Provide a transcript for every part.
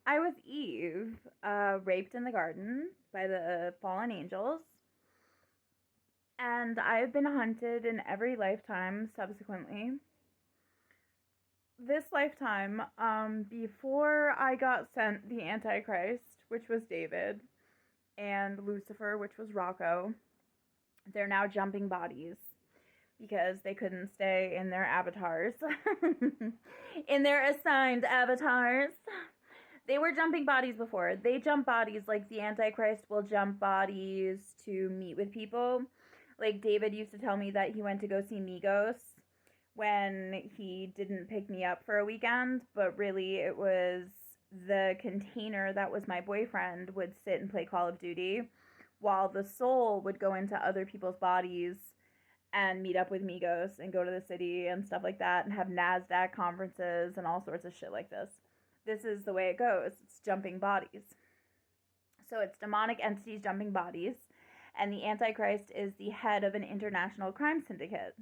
I was Eve, raped in the garden by the fallen angels, and I've been hunted in every lifetime subsequently. This lifetime, before I got sent the Antichrist, which was David, and Lucifer, which was Rocco, they're now jumping bodies because they couldn't stay in their avatars, in their assigned avatars. They were jumping bodies before. They jump bodies like the Antichrist will jump bodies to meet with people. Like David used to tell me that he went to go see Migos when he didn't pick me up for a weekend, but really it was the container that was my boyfriend would sit and play Call of Duty while the soul would go into other people's bodies and meet up with Migos and go to the city and stuff like that and have NASDAQ conferences and all sorts of shit like this. This is the way it goes. It's jumping bodies. So it's demonic entities jumping bodies, and the Antichrist is the head of an international crime syndicate,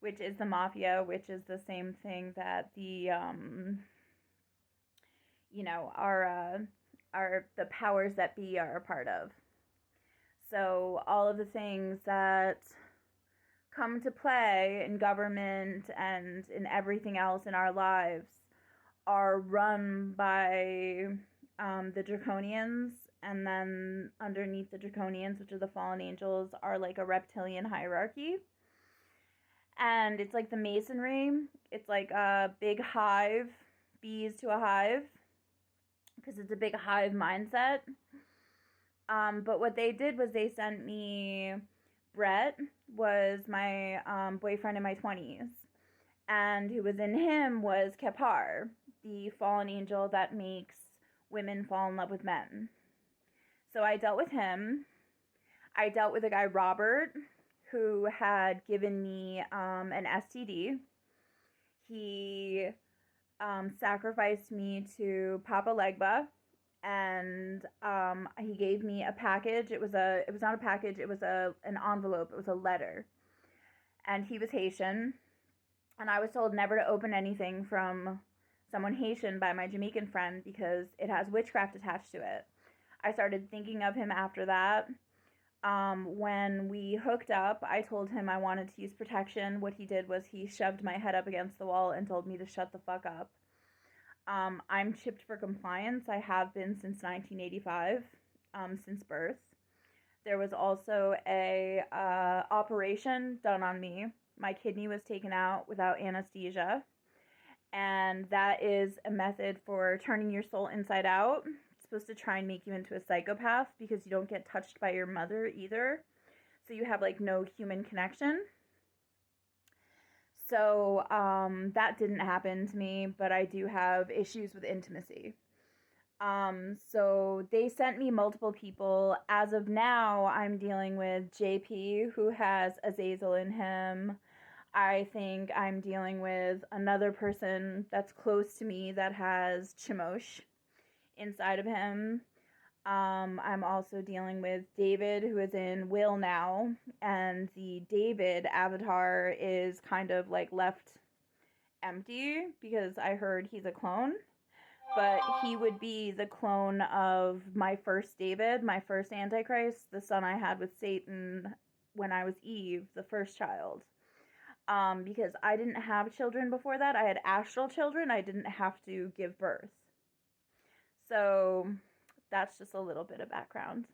which is the mafia, which is the same thing that the the powers that be are a part of. So all of the things that come to play in government and in everything else in our lives are run by the Draconians, and then underneath the Draconians, which are the fallen angels, are like a reptilian hierarchy. And it's like the masonry. It's like a big hive, bees to a hive, because it's a big hive mindset. But what they did was they sent me Brett, was my boyfriend in my 20s. And who was in him was Kepar, the fallen angel that makes women fall in love with men. So I dealt with him. I dealt with a guy, Robert, who had given me an STD. He sacrificed me to Papa Legba, and he gave me a package. It was not a package, it was an envelope, it was a letter. And he was Haitian, and I was told never to open anything from someone Haitian by my Jamaican friend because it has witchcraft attached to it. I started thinking of him after that. When we hooked up, I told him I wanted to use protection. What he did was he shoved my head up against the wall and told me to shut the fuck up. I'm chipped for compliance. I have been since 1985, since birth. There was also a operation done on me. My kidney was taken out without anesthesia, and that is a method for turning your soul inside out. It's supposed to try and make you into a psychopath because you don't get touched by your mother either, so you have like no human connection. So that didn't happen to me, but I do have issues with intimacy. So they sent me multiple people. As of now, I'm dealing with JP, who has Azazel in him. I think I'm dealing with another person that's close to me that has Chemosh inside of him. I'm also dealing with David, who is in Will now, and the David avatar is kind of like left empty because I heard he's a clone. But he would be the clone of my first David, my first Antichrist, the son I had with Satan when I was Eve, the first child. Because I didn't have children before that. I had astral children. I didn't have to give birth. So that's just a little bit of background.